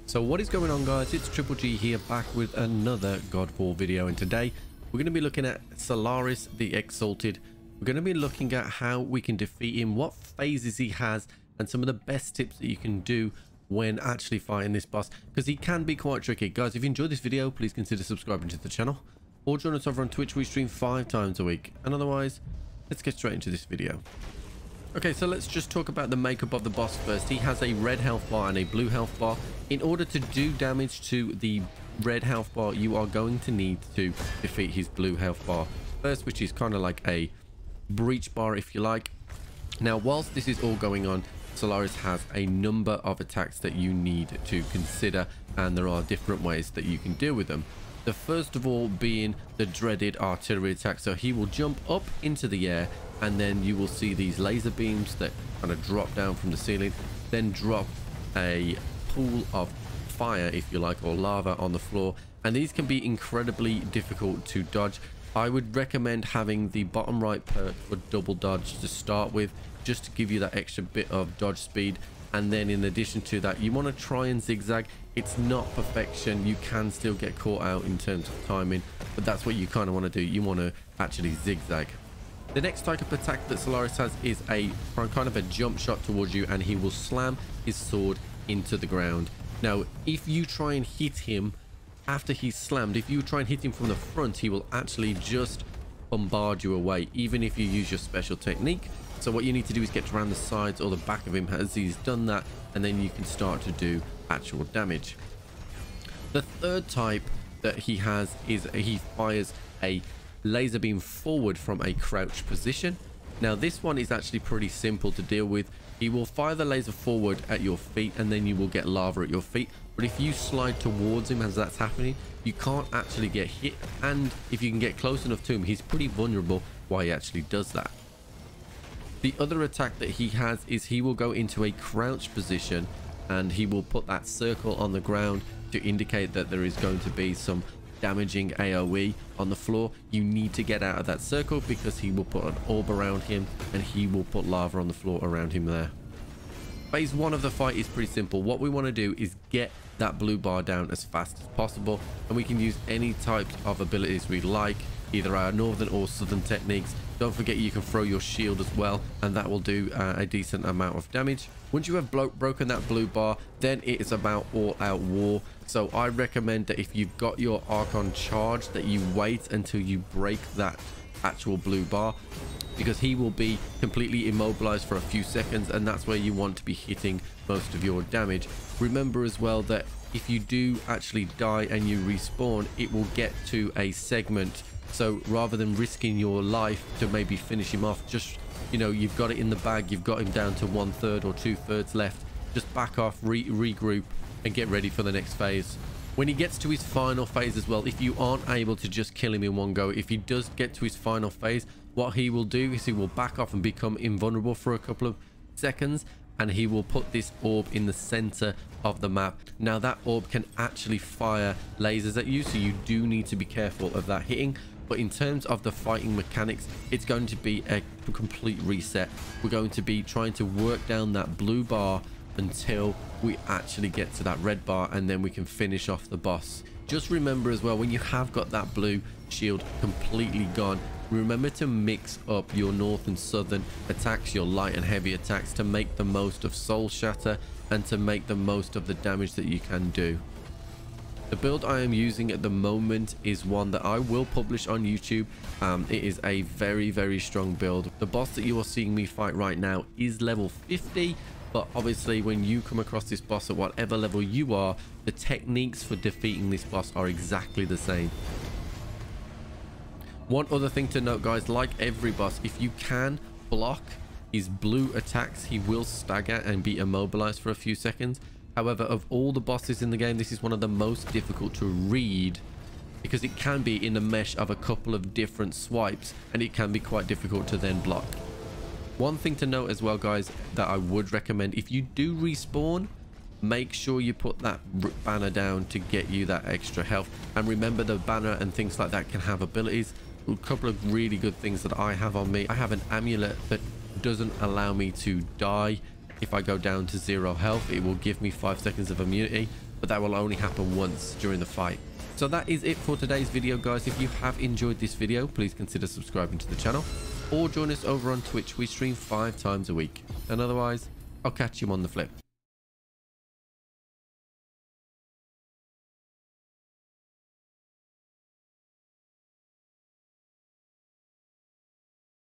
So what is going on, guys? It's Triple G here, back with another Godfall video, and today we're going to be looking at Solaris the Exalted. We're going to be looking at how we can defeat him, what phases he has, and some of the best tips that you can do when actually fighting this boss, because he can be quite tricky. Guys, if you enjoyed this video, please consider subscribing to the channel or join us over on Twitch. We stream 5 times a week, and otherwise let's get straight into this video. Okay, so let's just talk about the makeup of the boss first. He has a red health bar and a blue health bar. In order to do damage to the red health bar, you are going to need to defeat his blue health bar first, which is kind of like a breach bar, if you like. Now, whilst this is all going on, Solaris has a number of attacks that you need to consider, and there are different ways that you can deal with them. The first of all being the dreaded artillery attack. So he will jump up into the air, and then you will see these laser beams that kind of drop down from the ceiling, then drop a pool of fire, if you like, or lava on the floor, and these can be incredibly difficult to dodge. I would recommend having the bottom right perk for double dodge to start with, just to give you that extra bit of dodge speed. And then in addition to that, you want to try and zigzag. It's not perfection, you can still get caught out in terms of timing, but that's what you kind of want to do. You want to actually zigzag. The next type of attack that Solaris has is a kind of a jump shot towards you, and he will slam his sword into the ground. Now, if you try and hit him after he's slammed, if you try and hit him from the front, he will actually just bombard you away, even if you use your special technique. So what you need to do is get around the sides or the back of him as he's done that, and then you can start to do actual damage. The third type that he has is he fires a laser beam forward from a crouched position. Now, this one is actually pretty simple to deal with. He will fire the laser forward at your feet, and then you will get lava at your feet. But if you slide towards him as that's happening, you can't actually get hit, and if you can get close enough to him, he's pretty vulnerable while he actually does that. The other attack that he has is he will go into a crouched position, and he will put that circle on the ground to indicate that there is going to be some damaging AoE on the floor. You need to get out of that circle, because he will put an orb around him, and he will put lava on the floor around him there. Phase 1 of the fight is pretty simple. What we want to do is get that blue bar down as fast as possible, and we can use any types of abilities we like, either our northern or southern techniques. Don't forget you can throw your shield as well, and that will do a decent amount of damage. Once you have broken that blue bar, then it is about all-out war. So I recommend that if you've got your Archon charged, that you wait until you break that actual blue bar, because he will be completely immobilized for a few seconds, and that's where you want to be hitting most of your damage. Remember as well that if you do actually die and you respawn, it will get to a segment. So rather than risking your life to maybe finish him off, just, you know, you've got it in the bag, you've got him down to 1/3 or 2/3 left, just back off, regroup, and get ready for the next phase. When he gets to his final phase as well, if you aren't able to just kill him in one go, if he does get to his final phase, what he will do is he will back off and become invulnerable for a couple of seconds, and he will put this orb in the center of the map. Now, that orb can actually fire lasers at you, so you do need to be careful of that hitting. But in terms of the fighting mechanics, it's going to be a complete reset. We're going to be trying to work down that blue bar until we actually get to that red bar, and then we can finish off the boss. Just remember as well, when you have got that blue shield completely gone, remember to mix up your north and southern attacks, your light and heavy attacks, to make the most of soul shatter and to make the most of the damage that you can do. The build I am using at the moment is one that I will publish on YouTube. It is a very, very strong build. The boss that you are seeing me fight right now is level 50, but obviously when you come across this boss at whatever level you are, the techniques for defeating this boss are exactly the same. One other thing to note, guys, like every boss, if you can block his blue attacks, he will stagger and be immobilized for a few seconds. However, of all the bosses in the game, this is one of the most difficult to read, because it can be in the mesh of a couple of different swipes, and it can be quite difficult to then block. One thing to note as well, guys, that I would recommend, if you do respawn, make sure you put that banner down to get you that extra health. And remember, the banner and things like that can have abilities. A couple of really good things that I have on me. I have an amulet that doesn't allow me to die if I go down to 0 health, it will give me 5 seconds of immunity, but that will only happen once during the fight. So that is it for today's video, guys. If you have enjoyed this video, please consider subscribing to the channel or join us over on Twitch. We stream 5 times a week. And otherwise, I'll catch you on the flip.